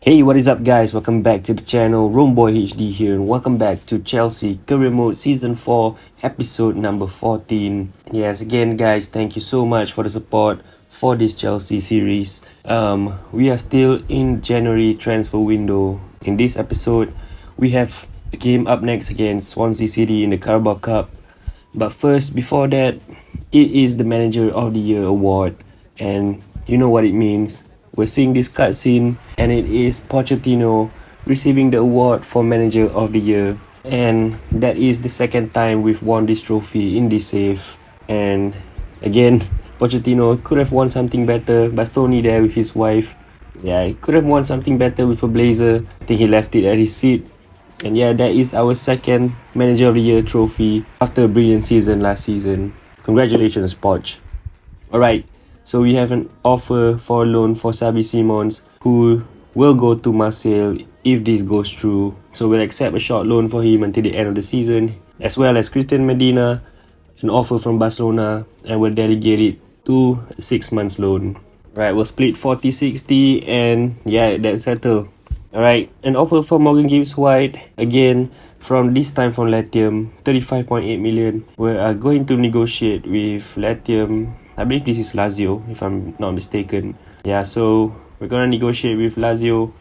Hey, what is up guys? Welcome back to the channel. Romeboy HD here and welcome back to Chelsea Career Mode Season 4 episode number 14. Yes, again guys, thank you so much for the support for this Chelsea series. We are still in January transfer window. In this episode, we have a game up next against Swansea City in the Carabao Cup. But first, before that, it is the Manager of the Year award and you know what it means. We're seeing this cutscene and it is Pochettino receiving the award for Manager of the Year, and that is the second time we've won this trophy in this save. And again, Pochettino could have won something better. Bastoni there with his wife, he could have won something better with a blazer. I think he left it at his seat. And that is our second Manager of the Year trophy after a brilliant season last season. Congratulations, Poch. Alright, so we have an offer for a loan for Xabi Simons, who will go to Marseille if this goes through. So we'll accept a short loan for him until the end of the season, as well as Christian Medina, an offer from Barcelona, and we'll delegate it to a 6 months loan. Right, we'll split 40-60 and that's settled. Alright, an offer for Morgan Gibbs-White, again from this time from Latium, 35.8 million. We are going to negotiate with Latium. I believe this is Lazio, if I'm not mistaken. So we're gonna negotiate with Lazio.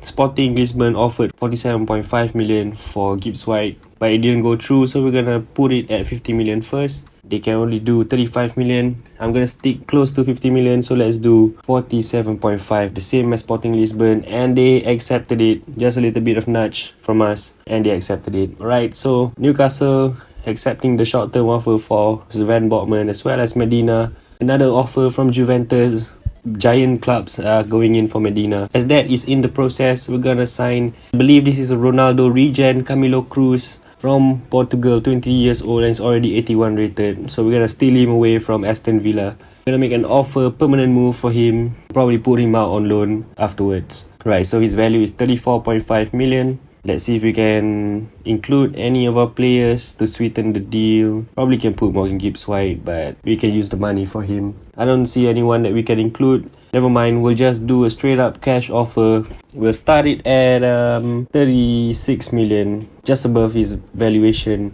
Sporting Lisbon offered 47.5 million for Gibbs-White, but it didn't go through, so we're gonna put it at 50 million first. They can only do 35 million. I'm gonna stick close to 50 million, so let's do 47.5, the same as Sporting Lisbon, and they accepted it. Just a little bit of nudge from us, and they accepted it. Alright, so Newcastle accepting the short-term offer for Sven Botman as well as Medina. Another offer from Juventus. Giant clubs are going in for Medina. As that is in the process, we're gonna sign, I believe this is a Ronaldo regen, Camilo Cruz from Portugal, 20 years old and is already 81 rated. So we're gonna steal him away from Aston Villa. We're gonna make an offer, permanent move for him, probably put him out on loan afterwards. Right, so his value is 34.5 million. Let's see if we can include any of our players to sweeten the deal. Probably can put Morgan Gibbs-White, but we can use the money for him. I don't see anyone that we can include. Never mind, we'll just do a straight up cash offer. We'll start it at 36 million, just above his valuation.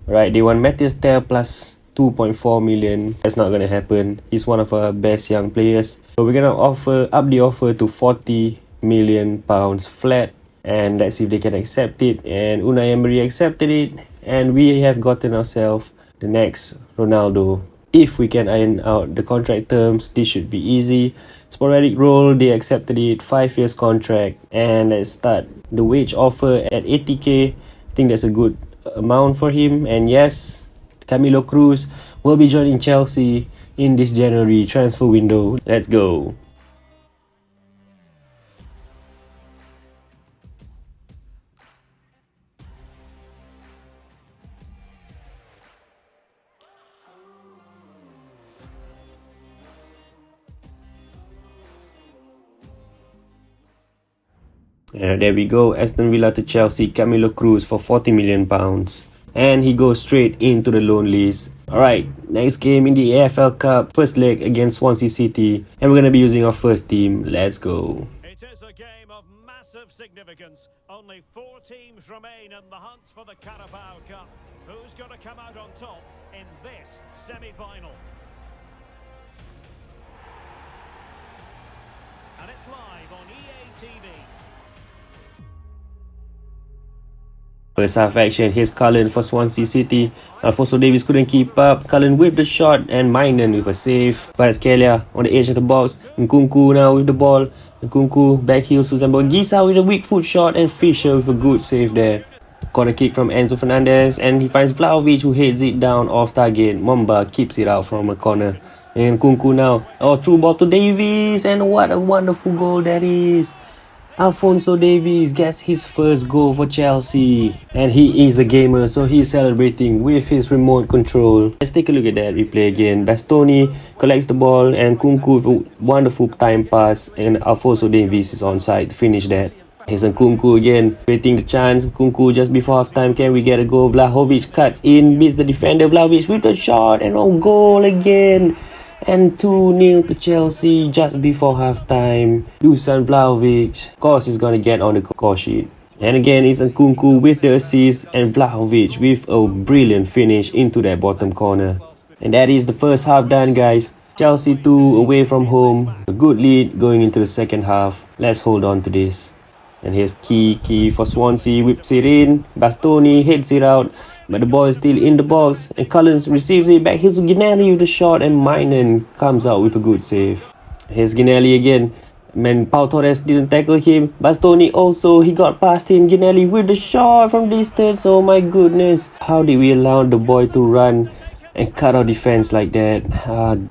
Right, they want Matthias Ter plus 2.4 million. That's not gonna happen. He's one of our best young players. So we're gonna up the offer to 40 million pounds flat. And let's see if they can accept it. And Unai Emery accepted it, and we have gotten ourselves the next Ronaldo. If we can iron out the contract terms, this should be easy. Sporadic role, they accepted it, 5 years contract. And let's start the wage offer at 80k. I think that's a good amount for him. And yes, Camilo Cruz will be joining Chelsea in this January transfer window. Let's go. There we go, Aston Villa to Chelsea, Camilo Cruz for 40 million pounds. And he goes straight into the loan list. Alright, next game in the AFL Cup, first leg against Swansea City. And we're going to be using our first team. Let's go. It is a game of massive significance. Only 4 teams remain in the hunt for the Carabao Cup. Who's going to come out on top in this semi-final? And it's live on EA TV. First half action, here's Cullen for Swansea City. Alphonso Davies couldn't keep up. Cullen with the shot and Mainan with a save. Kvaratskhelia on the edge of the box. Nkunku now with the ball. Nkunku back heel Susan Gisa with a weak foot shot and Fisher with a good save there. Corner kick from Enzo Fernandez and he finds Vlahovic who heads it down off target. Momba keeps it out from a corner. And Nkunku now. Through ball to Davies, and what a wonderful goal that is. Alphonso Davies gets his first goal for Chelsea. And he is a gamer, so he's celebrating with his remote control. Let's take a look at that replay again. Bastoni collects the ball and Nkunku with a wonderful time pass. And Alphonso Davies is onside to finish that. Here's Nkunku again, waiting the chance. Nkunku just before half time, can we get a goal? Vlahovic cuts in, beats the defender. Vlahovic with the shot and on goal again. And 2-0 to Chelsea just before halftime. Dusan Vlahovic, of course, is gonna get on the score sheet. And again, it's Nkunku with the assist and Vlahovic with a brilliant finish into that bottom corner. And that is the first half done, guys. Chelsea 2 away from home. A good lead going into the second half. Let's hold on to this. And here's Key for Swansea, whips it in. Bastoni heads it out, but the ball is still in the box. And Collins receives it back. Here's Ginelli with the shot, and Minen comes out with a good save. Here's Ginelli again. Man, Pau Torres didn't tackle him. Bastoni also, he got past him. Ginelli with the shot from distance. Oh my goodness. How did we allow the boy to run and cut our defense like that?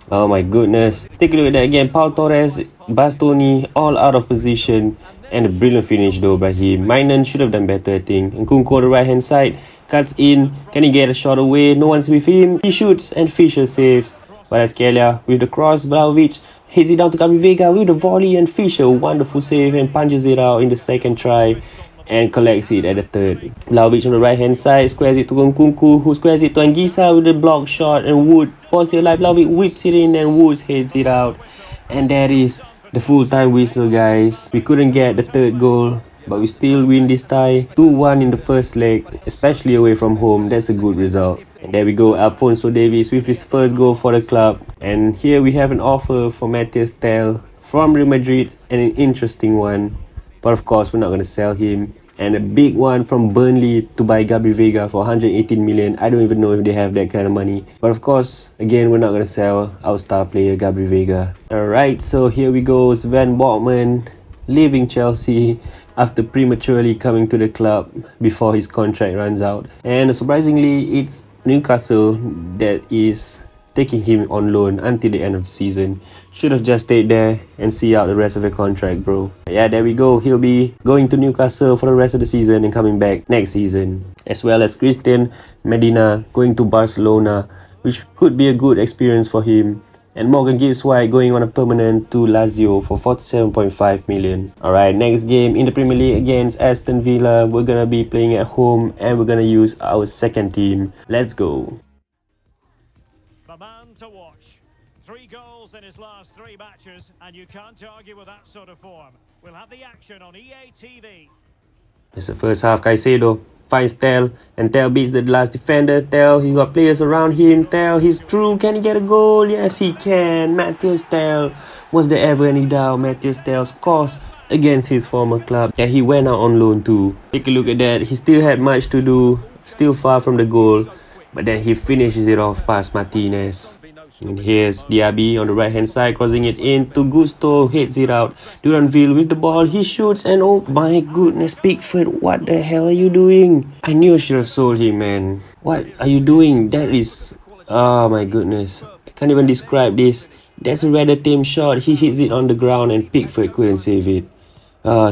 Oh my goodness. Let's take a look at that again. Pau Torres, Bastoni, all out of position. And a brilliant finish though by him. Minen should have done better, I think. Nkunku on the right hand side. Cuts in. Can he get a shot away? No one's with him. He shoots and Fisher saves. But Askelia with the cross. Vlahovic hits it down to Gabriel Vega with the volley. And Fisher, wonderful save and punches it out in the second try. And collects it at the third. Vlahovic on the right hand side. Squares it to Nkunku, who squares it to Anguissa with the block shot. And Wood, ball still alive. Vlahovic whips it in and Woods heads it out. And that is the full-time whistle, guys. We couldn't get the third goal, but we still win this tie. 2-1 in the first leg, especially away from home. That's a good result. And there we go, Alphonso Davies with his first goal for the club. And here we have an offer for Matthias Tel from Real Madrid, and an interesting one. But of course, we're not going to sell him. And a big one from Burnley to buy Gabriel Vega for 118 million. I don't even know if they have that kind of money. But of course, again, we're not going to sell our star player Gabriel Vega. Alright, so here we go. Sven Botman leaving Chelsea after prematurely coming to the club before his contract runs out. And surprisingly, it's Newcastle that is taking him on loan until the end of the season. Should have just stayed there and see out the rest of the contract, bro. Yeah, there we go. He'll be going to Newcastle for the rest of the season and coming back next season. As well as Christian Medina going to Barcelona, which could be a good experience for him. And Morgan Gibbs-White going on a permanent to Lazio for 47.5 million. Alright, next game in the Premier League against Aston Villa. We're gonna be playing at home and we're gonna use our second team. Let's go. The man to watch. 3 goals in his last 3 matches, and you can't argue with that sort of form. We'll have the action on EA TV. It's the first half. Caicedo finds Tel, and Tel beats the last defender. Tel, he got players around him. Tel, he's through. Can he get a goal? Yes, he can. Matthias Tel. Was there ever any doubt? Matthias Tel scores against his former club. Yeah, he went out on loan too. Take a look at that. He still had much to do. Still far from the goal. But then he finishes it off past Martinez. And here's Diaby on the right hand side, crossing it in to Gusto, heads it out. Duranville with the ball, he shoots, and oh my goodness, Pickford, what the hell are you doing? I knew I should have sold him, man. What are you doing? That is, oh my goodness, I can't even describe this. That's a rather tame shot. He hits it on the ground and Pickford couldn't save it.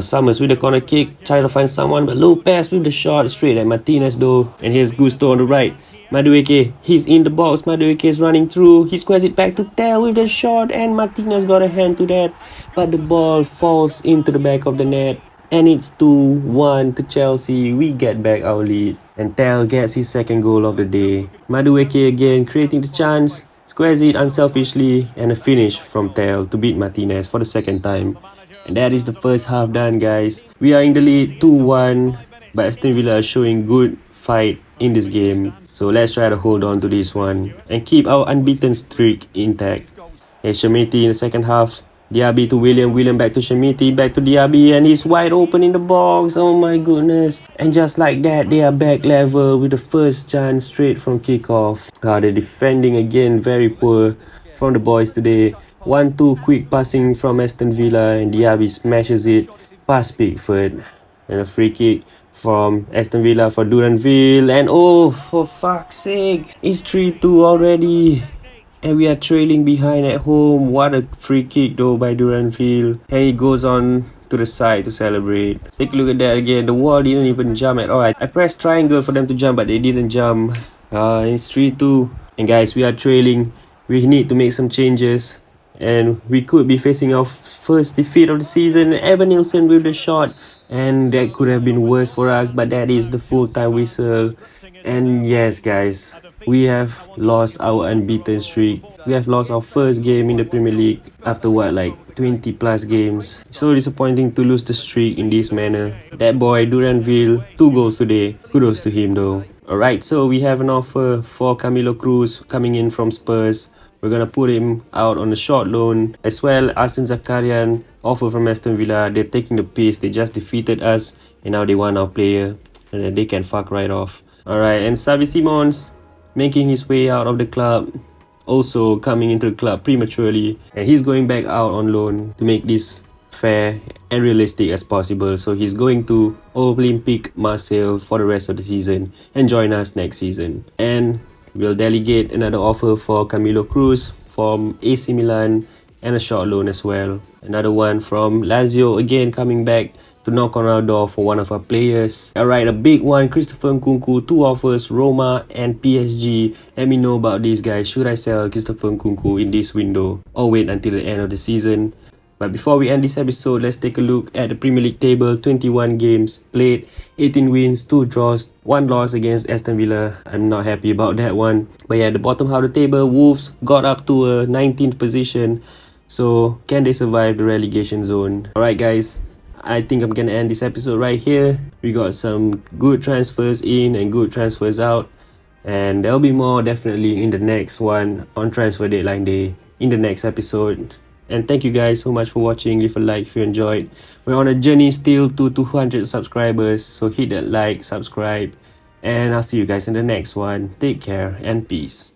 Summers with the corner kick, try to find someone, but Lopez with the shot straight at Martinez though. And here's Gusto on the right. Madueke, he's in the box. Madueke is running through. He squares it back to Tel with the shot, and Martinez got a hand to that. But the ball falls into the back of the net. And it's 2-1 to Chelsea. We get back our lead. And Tel gets his second goal of the day. Madueke again creating the chance. Squares it unselfishly. And a finish from Tel to beat Martinez for the second time. And that is the first half done, guys. We are in the lead 2-1. But Aston Villa are showing good fight in this game. So let's try to hold on to this one and keep our unbeaten streak intact. Here's Shamiti in the second half. Diaby to William. William back to Shamiti. Back to Diaby. And he's wide open in the box. Oh my goodness. And just like that, they are back level with the first chance straight from kickoff. The defending again very poor from the boys today. 1-2 quick passing from Aston Villa. And Diaby smashes it past Pickford. And a free kick from Aston Villa for Duranville, and oh, for fuck's sake, it's 3-2 already, and we are trailing behind at home. What a free kick though by Duranville, and he goes on to the side to celebrate. Take a look at that again. The wall didn't even jump at all. I pressed triangle for them to jump, but they didn't jump. It's 3-2, and guys, we are trailing. We need to make some changes, and we could be facing our first defeat of the season. Evan Nilsson with the shot. And that could have been worse for us, but that is the full-time whistle. And yes, guys, we have lost our unbeaten streak. We have lost our first game in the Premier League after what, like 20 plus games. So disappointing to lose the streak in this manner. That boy Duranville, 2 goals today. Kudos to him though. Alright, so we have an offer for Camilo Cruz coming in from Spurs. We're gonna put him out on a short loan. As well, Arsene Zakarian, offer from Aston Villa. They're taking the piss. They just defeated us and now they want our player. And then they can fuck right off. Alright, and Xavi Simons making his way out of the club. Also coming into the club prematurely. And he's going back out on loan to make this fair and realistic as possible. So he's going to Olympique Marseille for the rest of the season and join us next season. And we'll delegate another offer for Camilo Cruz from AC Milan and a short loan as well. Another one from Lazio, again coming back to knock on our door for one of our players. Alright, a big one, Christopher Nkunku, 2 offers, Roma and PSG. Let me know about these guys. Should I sell Christopher Nkunku in this window or wait until the end of the season? But before we end this episode, let's take a look at the Premier League table. 21 games played, 18 wins, 2 draws, 1 loss against Aston Villa. I'm not happy about that one. But yeah, the bottom half of the table, Wolves got up to a 19th position. So can they survive the relegation zone? Alright guys, I think I'm gonna end this episode right here. We got some good transfers in and good transfers out. And there'll be more definitely in the next one on transfer deadline day in the next episode. And thank you guys so much for watching. Leave a like if you enjoyed. We're on a journey still to 200 subscribers. So hit that like, subscribe. And I'll see you guys in the next one. Take care and peace.